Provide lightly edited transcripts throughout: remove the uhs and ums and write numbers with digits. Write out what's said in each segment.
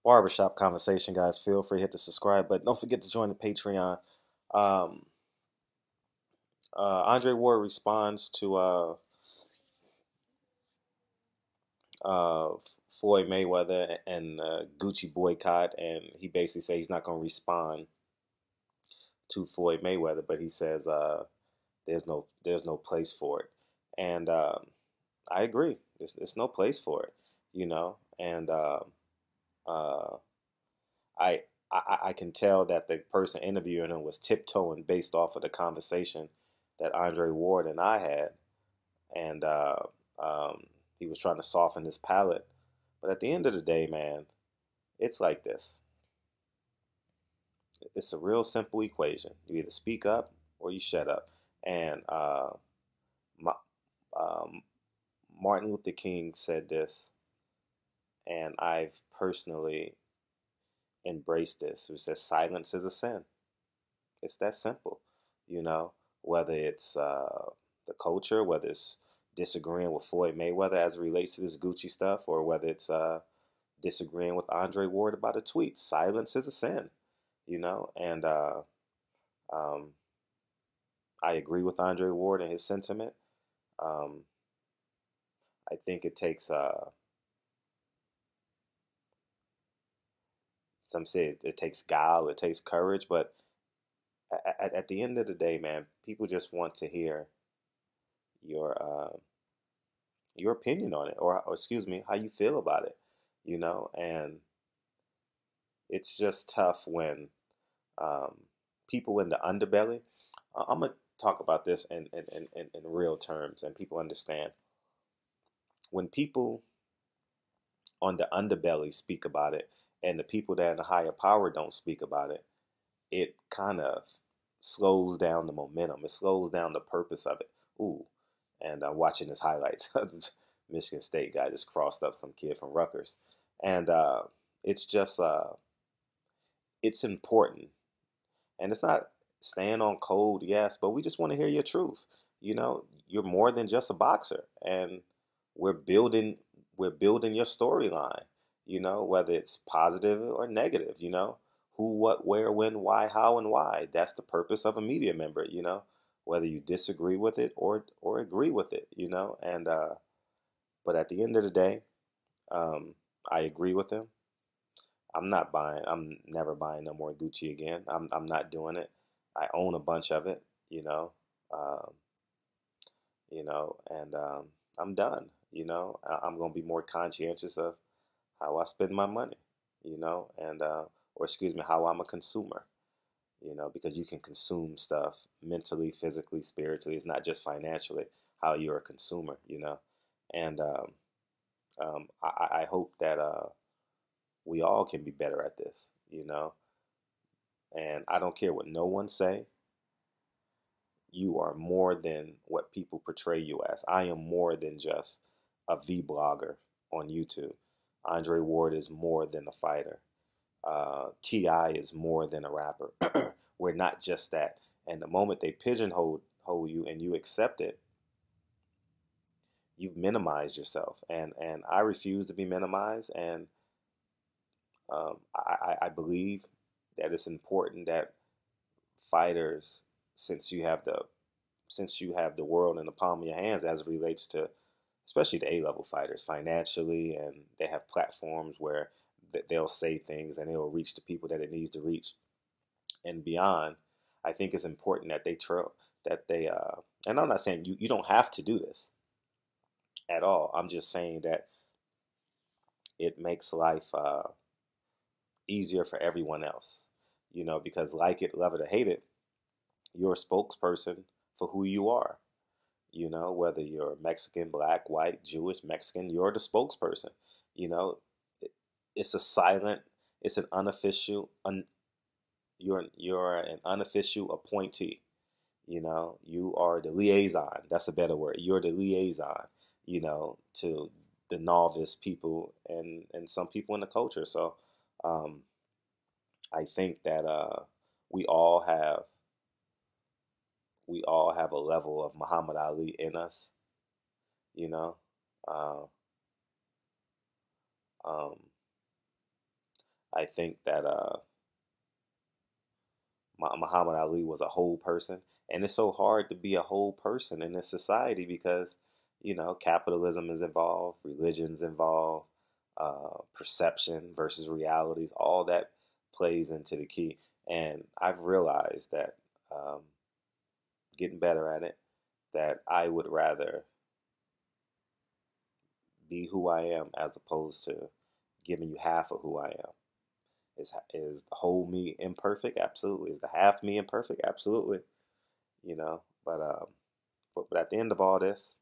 barbershop conversation, guys. Feel free to hit the subscribe, but don't forget to join the Patreon. Um, Andre Ward responds to uh, Floyd Mayweather and Gucci boycott, and he basically says he's not going to respond to Floyd Mayweather, but he says there's no place for it, and I agree. There's no place for it, and uh, I, I can tell that the person interviewing him was tiptoeing based off of the conversation that Andre Ward and I had, and um, he was trying to soften his palate. But at the end of the day, man, it's like this. It's a real simple equation. You either speak up or you shut up. And my, um, Martin Luther King said this, and I've personally embraced this. It says silence is a sin. It's that simple, you know. Whether it's the culture, whether it's disagreeing with Floyd Mayweather as it relates to this Gucci stuff, or whether it's disagreeing with Andre Ward about a tweet, silence is a sin, And um, I agree with Andre Ward and his sentiment. Um, I think it takes some say it takes guile, it takes courage, but at the end of the day, man, people just want to hear your your opinion on it, or excuse me, how you feel about it, And it's just tough when um, people in the underbelly. I'm gonna talk about this in real terms, and people understand when people on the underbelly speak about it, and the people that in the higher power don't speak about it. It kind of slows down the momentum. It slows down the purpose of it. Ooh, and I'm watching his highlights. Michigan State guy just crossed up some kid from Rutgers, and it's just it's important, and it's not staying on code, yes, but we just want to hear your truth. You're more than just a boxer, and we're building we're building your storyline. Whether it's positive or negative. Who, what, where, when, why, how, and why. That's the purpose of a media member. Whether you disagree with it or agree with it. And but at the end of the day, um, I agree with him. I'm not buying. I'm never buying no more Gucci again. I'm not doing it. I own a bunch of it. Um, and I'm done. I'm gonna be more conscientious of how I spend my money. And or excuse me, how I'm a consumer. Because you can consume stuff mentally, physically, spiritually. It's not just financially. How you're a consumer. And I hope that we all can be better at this. And I don't care what no one say. You are more than what people portray you as. I am more than just a V blogger on YouTube. Andre Ward is more than a fighter. Ti is more than a rapper. We're not just that. And the moment they pigeonhole you and you accept it, you've minimized yourself. And I refuse to be minimized. And I believe that it's important that fighters, since you have the world in the palm of your hands as it relates to especially the A-level fighters financially, and they have platforms where they'll say things and it'll reach the people that it needs to reach and beyond. I think it's important that and I'm not saying you don't have to do this at all. I'm just saying that it makes life easier for everyone else, because like it, love it, or hate it, you're a spokesperson for who you are. Whether you're Mexican, black, white, Jewish, Mexican, you're the spokesperson. You know, it's a silent, it's an unofficial, you're an unofficial appointee. You are the liaison. That's a better word. You're the liaison. To the novice people and some people in the culture. So, um, I think that we all have we all have a level of Muhammad Ali in us. You know, uh, um, I think that Muhammad Ali was a whole person, and it's so hard to be a whole person in this society because capitalism is involved, religion's involved, perception versus realities, all that plays into the key. And I've realized that um, getting better at it, that I would rather be who I am as opposed to giving you half of who I am. Is the whole me imperfect? Absolutely. Is the half me imperfect? Absolutely. But but at the end of all this,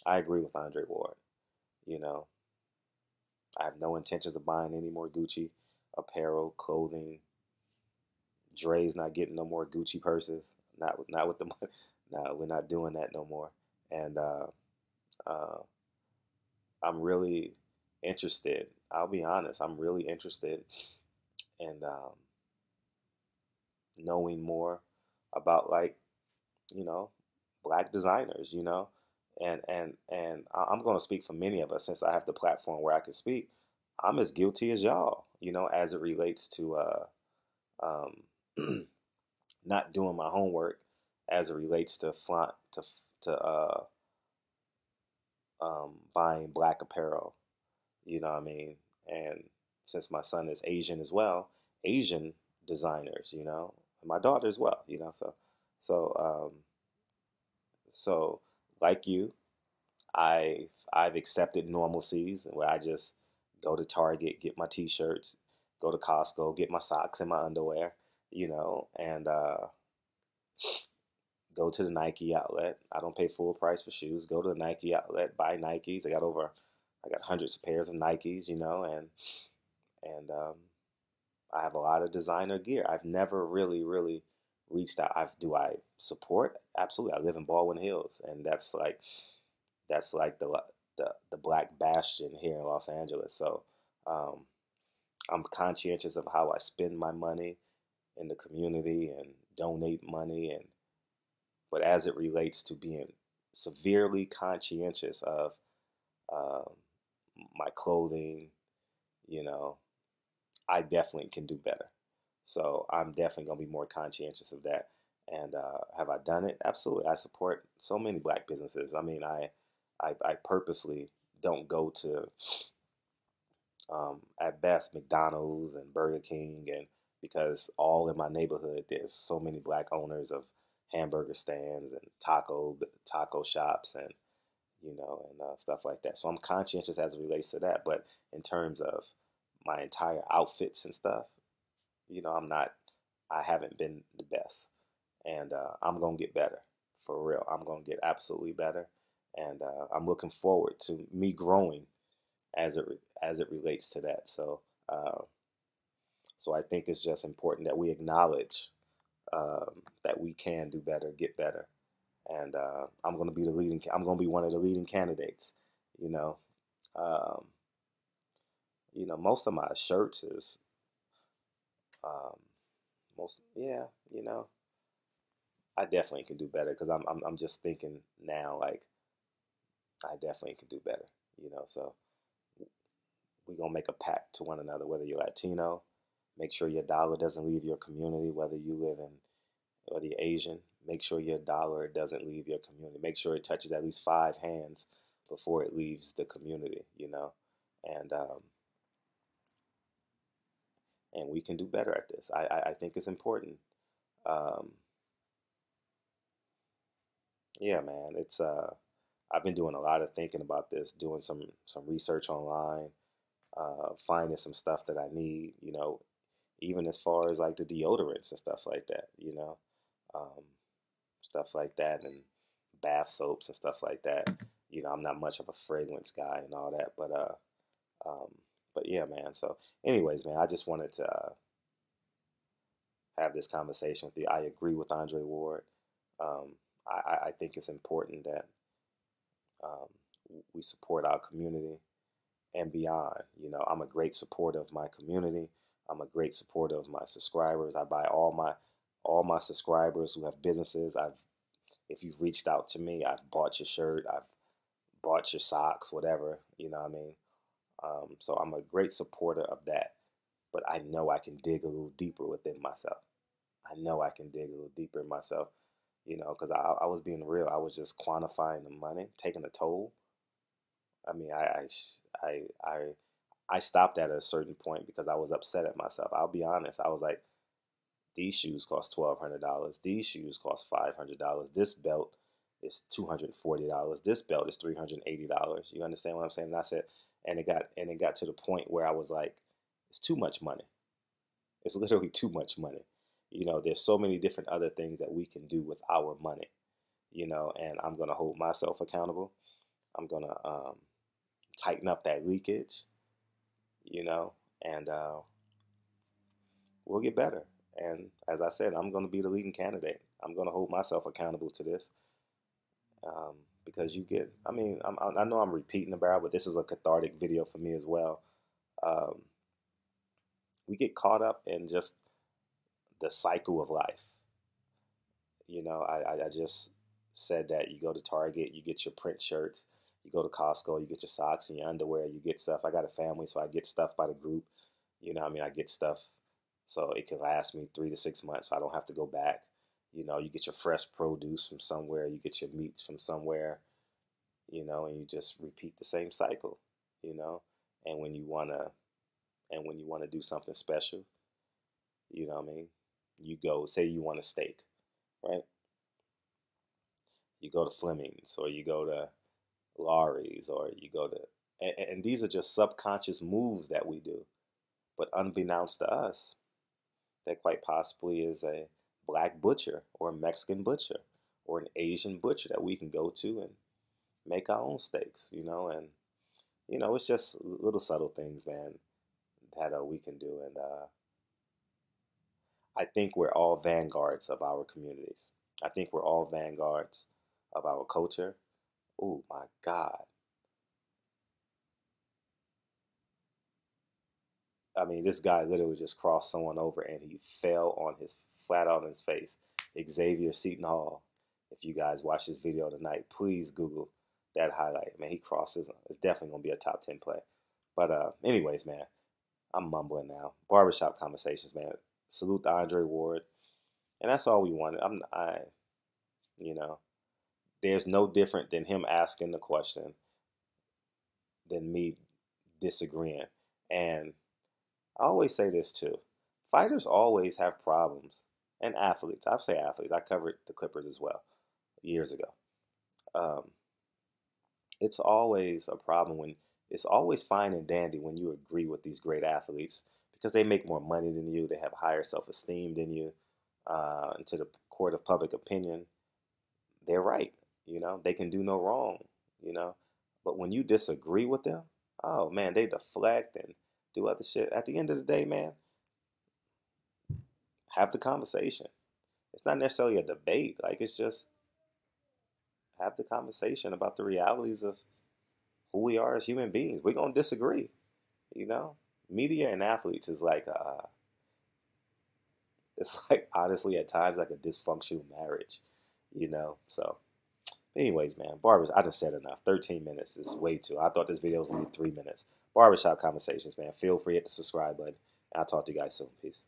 I agree with Andre Ward. You know, I have no intentions of buying any more Gucci apparel, clothing. Dre's not getting no more Gucci purses. Not with the money. No, we're not doing that no more. And uh, I'm really interested. I'll be honest. I'm really interested in knowing more about, like, you know black designers. I'm going to speak for many of us since I have the platform where I can speak. I'm as guilty as y'all, as it relates to um, not doing my homework, as it relates to buying black apparel. You know what I mean? And since my son is Asian as well, Asian designers, and my daughter as well, so so like you, I've accepted normalcies where I just go to Target, get my T-shirts, go to Costco, get my socks and my underwear, and go to the Nike outlet. I don't pay full price for shoes. Go to the Nike outlet, buy Nikes. I got hundreds of pairs of Nikes, and I have a lot of designer gear. I've never really reached out. Do I support? Absolutely. I live in Baldwin Hills, and that's like the black bastion here in Los Angeles. So um, I'm conscientious of how I spend my money in the community and donate money, and but as it relates to being severely conscientious of um, my clothing, you know, I definitely can do better. So I'm definitely gonna be more conscientious of that. And have I done it? Absolutely. I support so many black businesses. I mean, I purposely don't go to at best McDonald's and Burger King, and because all in my neighborhood there's so many black owners of hamburger stands and taco shops, and stuff like that. So I'm conscientious as it relates to that. But in terms of my entire outfits and stuff, I'm not. I haven't been the best, and I'm gonna get better for real. I'm gonna get absolutely better, and I'm looking forward to me growing as it relates to that. So I think it's just important that we acknowledge that we can do better, get better, and I'm going to be the leading. I'm going to be one of the leading candidates. You know, um, most of my shirts is um, most. Yeah, I definitely can do better because I'm just thinking now, like, I definitely can do better. So we're gonna make a pact to one another. Whether you're Latino, make sure your dollar doesn't leave your community. Whether you're Asian, make sure your dollar doesn't leave your community. Make sure it touches at least 5 hands before it leaves the community. And and we can do better at this. I think it's important. Um, yeah, man. It's I've been doing a lot of thinking about this, doing some research online, finding some stuff that I need. Even as far as like the deodorants and stuff like that. Um, Stuff like that, and bath soaps and stuff like that. I'm not much of a fragrance guy and all that, um, but yeah, man. So, anyways, man, I just wanted to have this conversation with you. I agree with Andre Ward. Um, I think it's important that um, we support our community and beyond. I'm a great supporter of my community. I'm a great supporter of my subscribers. I buy all my subscribers who have businesses. If you've reached out to me, I've bought your shirt, I've bought your socks, whatever. You know what I mean? So I'm a great supporter of that. But I know I can dig a little deeper within myself. I know I can dig a little deeper in myself, because I was being real. I was just quantifying the money, taking a toll. I mean, I, I, I stopped at a certain point because I was upset at myself. I'll be honest. I was like, these shoes cost $1,200. These shoes cost $500. This belt is $240. This belt is $380. You understand what I'm saying? And I said, and it got to the point where I was like, it's too much money. It's literally too much money. There's so many different other things that we can do with our money. And I'm gonna hold myself accountable. I'm gonna tighten up that leakage. You know, and we'll get better. And as I said, I'm going to be the leading candidate. I'm going to hold myself accountable to this, because I mean, I know I'm repeating about it, but this is a cathartic video for me as well. Um, we get caught up in just the cycle of life. I just said that you go to Target, you get your print shirts, you go to Costco, you get your socks and your underwear, you get stuff. I got a family, so I get stuff by the group. I get stuff so it can last me 3 to 6 months, so I don't have to go back. You get your fresh produce from somewhere, you get your meats from somewhere, and you just repeat the same cycle, you know. And when you wanna do something special, you know what I mean? You go, say you want a steak, right? You go to Fleming's, or you go to Laurie's, or you go to, and these are just subconscious moves that we do. But unbeknownst to us, that quite possibly is a black butcher or a Mexican butcher or an Asian butcher that we can go to and make our own steaks, and it's just little subtle things, man, that we can do. And I think we're all vanguards of our communities. I think we're all vanguards of our culture. Oh my God. I mean, this guy literally just crossed someone over and he fell on his flat on his face. Xavier Seton Hall. If you guys watch this video tonight, please Google that highlight. Man, he crosses. It's definitely gonna be a top 10 play. But anyways, man, I'm mumbling now. Barbershop conversations, man. Salute to Andre Ward, and that's all we wanted. You know, there's no different than him asking the question than me disagreeing. And I always say this too. Fighters always have problems. And athletes. I say athletes. I covered the Clippers as well years ago. Um, it's always a problem when it's always fine and dandy when you agree with these great athletes because they make more money than you. They have higher self-esteem than you. And to the court of public opinion, they're right. They can do no wrong. You know, but when you disagree with them, oh man, they deflect and do other shit. At the end of the day, man, have the conversation. It's not necessarily a debate. Like, it's just have the conversation about the realities of who we are as human beings. We're gonna disagree. You know, media and athletes is like it's like honestly at times like a dysfunctional marriage. So anyways, man, I just said enough. 13 minutes is way too. I thought this video was gonna be 3 minutes. Barbershop conversations, man. Feel free to hit the subscribe button. I'll talk to you guys soon. Peace.